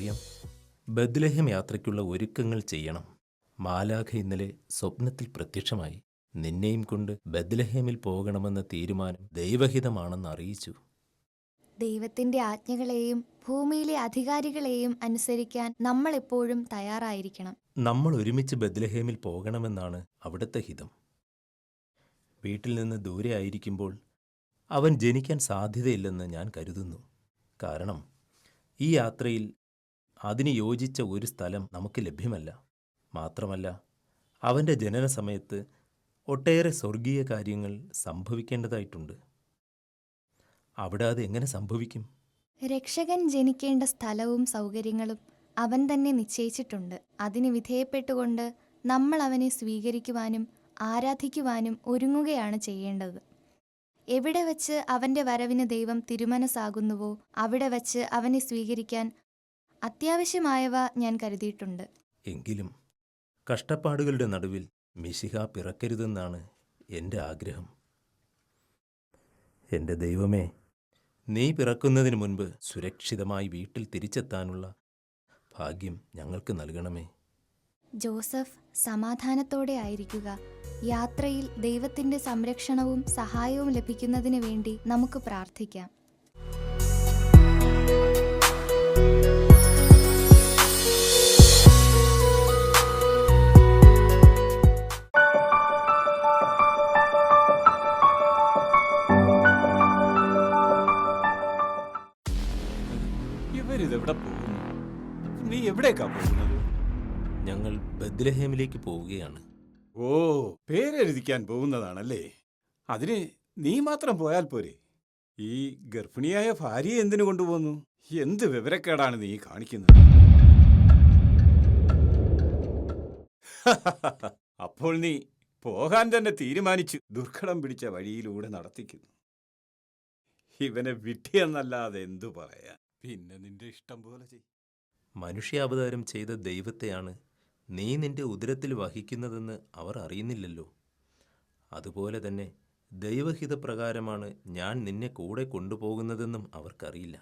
Mariyam, Bethlehem യാത്രയ്ക്കുള്ള ഒരുക്കങ്ങൾ ചെയ്യണം. മാലാഖ ഇന്നലെ സ്വപ്നത്തിൽ പ്രത്യക്ഷമായി നിന്നെയും കൊണ്ട് ബത്ലഹേമിൽ പോകണമെന്ന തീരുമാനം ദൈവഹിതമാണെന്ന് അറിയിച്ചു. ദൈവത്തിന്റെ ആജ്ഞകളെയും ഭൂമിയിലെ അധികാരികളെയും അനുസരിക്കാൻ നമ്മൾ എപ്പോഴും തയ്യാറായിരിക്കണം. നമ്മൾ ഒരുമിച്ച് ബത്ലഹേമിൽ പോകണമെന്നാണ് അവിടുത്തെ ഹിതം. വീട്ടിൽ നിന്ന് ദൂരെ ആയിരിക്കുമ്പോൾ അവൻ ജനിക്കാൻ സാധ്യതയില്ലെന്ന് ഞാൻ കരുതുന്നു. കാരണം ഈ യാത്രയിൽ അതിന് യോജിച്ച ഒരു സ്ഥലം നമുക്ക് ലഭ്യമല്ല. മാത്രമല്ല, അവൻ്റെ ജനന സമയത്ത് ഒട്ടേറെ സ്വർഗീയ കാര്യങ്ങൾ സംഭവിക്കേണ്ടതായിട്ടുണ്ട്. അവിടെ അത് എങ്ങനെ സംഭവിക്കും? രക്ഷകൻ ജനിക്കേണ്ട സ്ഥലവും സൗകര്യങ്ങളും അവൻ തന്നെ നിശ്ചയിച്ചിട്ടുണ്ട്. അതിന് വിധേയപ്പെട്ടുകൊണ്ട് നമ്മൾ അവനെ സ്വീകരിക്കുവാനും ആരാധിക്കുവാനും ഒരുങ്ങുകയാണ് ചെയ്യേണ്ടത്. എവിടെ വച്ച് അവൻ്റെ വരവിന് ദൈവം തിരുമനസ്സാകുന്നുവോ അവിടെ വച്ച് അവനെ സ്വീകരിക്കാൻ അത്യാവശ്യമായവ ഞാൻ കരുതിയിട്ടുണ്ട്. എങ്കിലും കഷ്ടപ്പാടുകളുടെ നടുവിൽ മിശിഹ പിറക്കരുതെന്നാണ് എൻ്റെ ആഗ്രഹം. എൻ്റെ ദൈവമേ, നീ പിറക്കുന്നതിന് മുൻപ് സുരക്ഷിതമായി വീട്ടിൽ തിരിച്ചെത്താനുള്ള ഭാഗ്യം ഞങ്ങൾക്ക് നൽകണമേ. ജോസഫ്, സമാധാനത്തോടെ ആയിരിക്കുക. യാത്രയിൽ ദൈവത്തിൻ്റെ സംരക്ഷണവും സഹായവും ലഭിക്കുന്നതിന് വേണ്ടി നമുക്ക് പ്രാർത്ഥിക്കാം. ഇവരിതെവിടെ പോകുന്നു? നീ എവിടേക്കാ പോകുന്നത്? ഞങ്ങൾ ബത്ലഹേമിലേക്ക് പോവുകയാണ്. ഓ, പേരെഴുതിക്കാൻ പോകുന്നതാണല്ലേ. അതിന് നീ മാത്രം പോയാൽ പോരെ? ഈ ഗർഭിണിയായ ഭാര്യയെ എന്തിനു കൊണ്ടുപോകുന്നു? എന്ത് വിവരക്കേടാണ് നീ കാണിക്കുന്നത്? അപ്പോൾ നീ പോകാൻ തന്നെ തീരുമാനിച്ചു. ദുർഘടം പിടിച്ച വഴിയിലൂടെ നടത്തിക്കുന്നു. ഇവനെ വിഡ്ഢിയെന്നല്ലാതെ എന്തു പറയാൻ? പിന്നെ നിന്റെ ഇഷ്ടം പോലെ ചെയ്യും. മനുഷ്യാവതാരം ചെയ്ത ദൈവത്തെയാണ് നീ നിന്റെ ഉദരത്തിൽ വഹിക്കുന്നതെന്ന് അവർ അറിയുന്നില്ലല്ലോ. അതുപോലെ തന്നെ ദൈവഹിതപ്രകാരമാണ് ഞാൻ നിന്നെ കൂടെ കൊണ്ടുപോകുന്നതെന്നും അവർക്കറിയില്ല.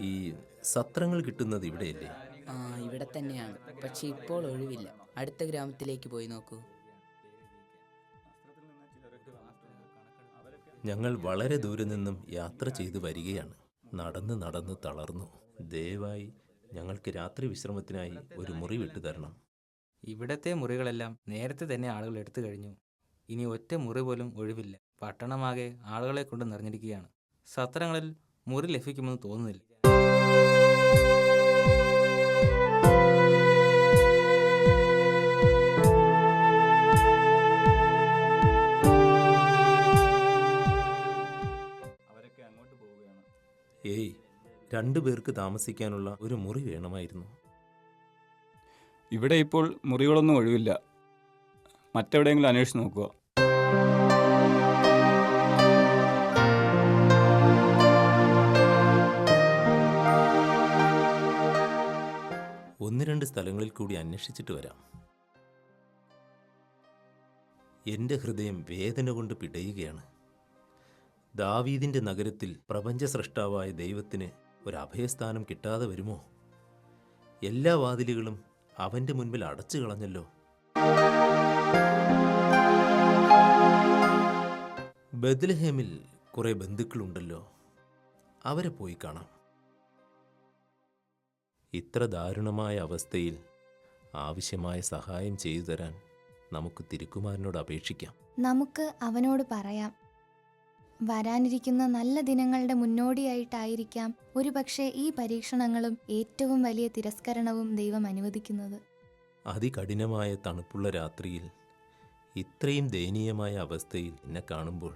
ഈ സത്രങ്ങൾ കിട്ടുന്നത് ഇവിടെയല്ലേ? ഇവിടെ തന്നെയാണ്. പക്ഷെ ഇപ്പോൾ ഒഴിവില്ല. അടുത്ത ഗ്രാമത്തിലേക്ക് പോയി നോക്കൂ. ഞങ്ങൾ വളരെ ദൂരെ നിന്നും യാത്ര ചെയ്തു വരികയാണ്. നടന്ന് നടന്ന് തളർന്നു. ദയവായി ഞങ്ങൾക്ക് രാത്രി വിശ്രമത്തിനായി ഒരു മുറി വിട്ടുതരണം. ഇവിടത്തെ മുറികളെല്ലാം നേരത്തെ തന്നെ ആളുകൾ എടുത്തു കഴിഞ്ഞു. ഇനി ഒറ്റ മുറി പോലും ഒഴിവില്ല. പട്ടണമാകെ ആളുകളെ കൊണ്ട് നിറഞ്ഞിരിക്കുകയാണ്. സത്രങ്ങളിൽ മുറി ലഭിക്കുമെന്ന് തോന്നുന്നില്ല. ഏയ്, 2 പേർക്ക് താമസിക്കാനുള്ള ഒരു മുറി വേണമായിരുന്നു. ഇവിടെ ഇപ്പോൾ മുറികളൊന്നും ഒഴിവില്ല. മറ്റെവിടെയെങ്കിലും അന്വേഷിച്ച് നോക്കുക. ഒന്ന് രണ്ട് സ്ഥലങ്ങളിൽ കൂടി അന്വേഷിച്ചിട്ട് വരാം. എൻ്റെ ഹൃദയം വേദന കൊണ്ട് പിടയുകയാണ്. ദാവീദിൻ്റെ നഗരത്തിൽ പ്രപഞ്ച സൃഷ്ടാവായ ദൈവത്തിന് ഒരു അഭയസ്ഥാനം കിട്ടാതെ വരുമോ? എല്ലാ വാതിലുകളും അവൻ്റെ മുൻപിൽ അടച്ചു കളഞ്ഞല്ലോ. ബത്ലഹേമിൽ കുറെ ബന്ധുക്കളുണ്ടല്ലോ, അവരെ പോയി കാണാം. ഇത്ര ദാരുണമായ അവസ്ഥയിൽ ആവശ്യമായ സഹായം ചെയ്തു തരാൻ നമുക്ക് തിരുക്കുമാരനോട് അപേക്ഷിക്കാം. നമുക്ക് അവനോട് പറയാം. വരാനിരിക്കുന്ന നല്ല ദിനങ്ങളുടെ മുന്നോടിയായിട്ടായിരിക്കാം ഒരുപക്ഷെ ഈ പരീക്ഷണങ്ങളും ഏറ്റവും വലിയ തിരസ്കരണവും ദൈവം അനുവദിക്കുന്നത്. അതികഠിനമായ തണുപ്പുള്ള രാത്രിയിൽ ഇത്രയും ദയനീയമായ അവസ്ഥയിൽ എന്നെ കാണുമ്പോൾ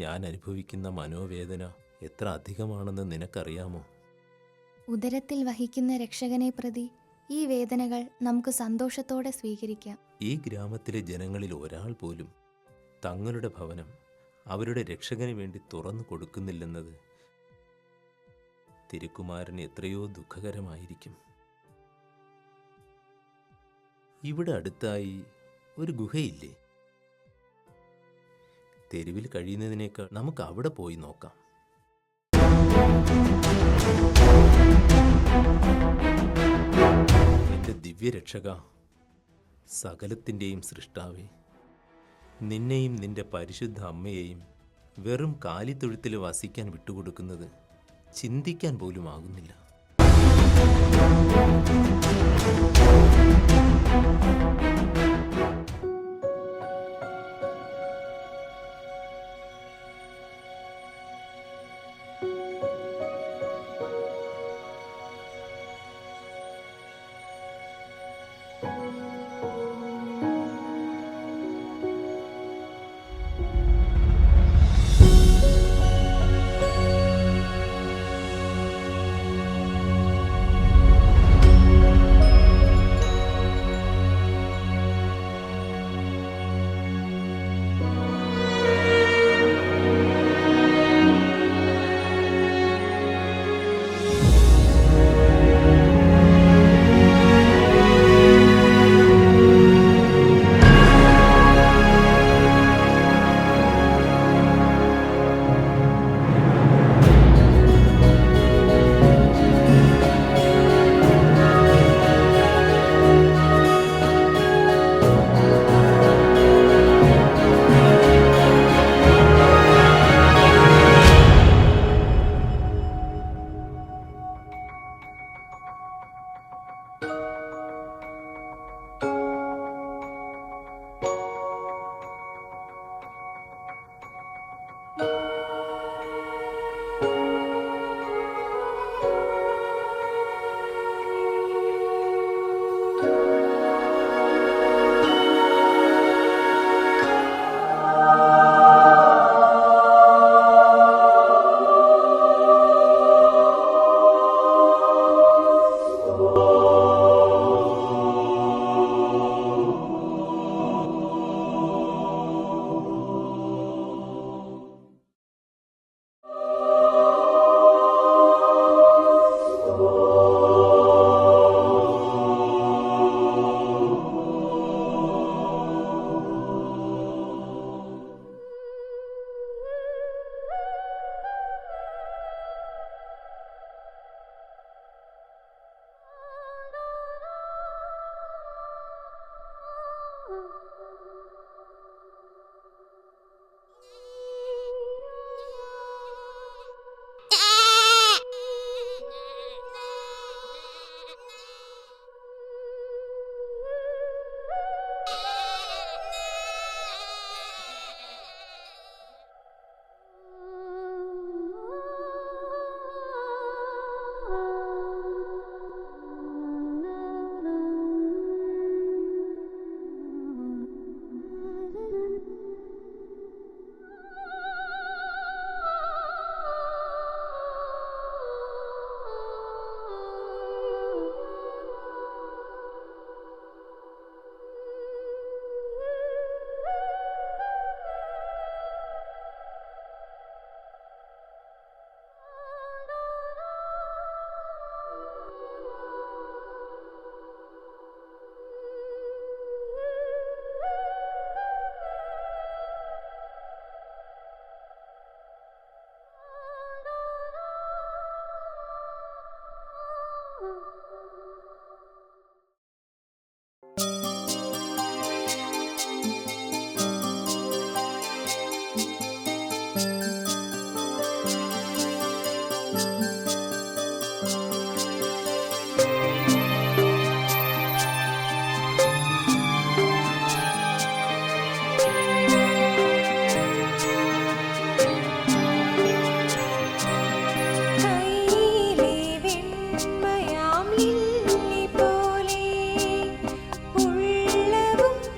ഞാൻ അനുഭവിക്കുന്ന മനോവേദന എത്ര അധികമാണെന്ന് നിനക്കറിയാമോ? ഉദരത്തിൽ വഹിക്കുന്ന രക്ഷകനെ പ്രതി ഈ വേദനകൾ നമുക്ക് സന്തോഷത്തോടെ സ്വീകരിക്കാം. ഈ ഗ്രാമത്തിലെ ജനങ്ങളിൽ ഒരാൾ പോലും തങ്ങളുടെ ഭവനം അവരുടെ രക്ഷകന് വേണ്ടി തുറന്നു കൊടുക്കുന്നില്ലെന്നത് തിരുക്കുമാരന് എത്രയോ ദുഃഖകരമായിരിക്കും. ഇവിടെ അടുത്തായി ഒരു ഗുഹയില്ലേ? തെരുവിൽ കഴിയുന്നതിനേക്കാൾ നമുക്ക് അവിടെ പോയി നോക്കാം. എൻ്റെ ദിവ്യരക്ഷക, സകലത്തിൻ്റെയും സൃഷ്ടാവേ, നിന്നെയും നിന്റെ പരിശുദ്ധ അമ്മയെയും വെറും കാലിത്തൊഴുത്തിൽ വസിക്കാൻ വിട്ടുകൊടുക്കുന്നത് ചിന്തിക്കാൻ പോലും ആകുന്നില്ല.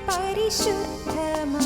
പരിശുദ്ധമാ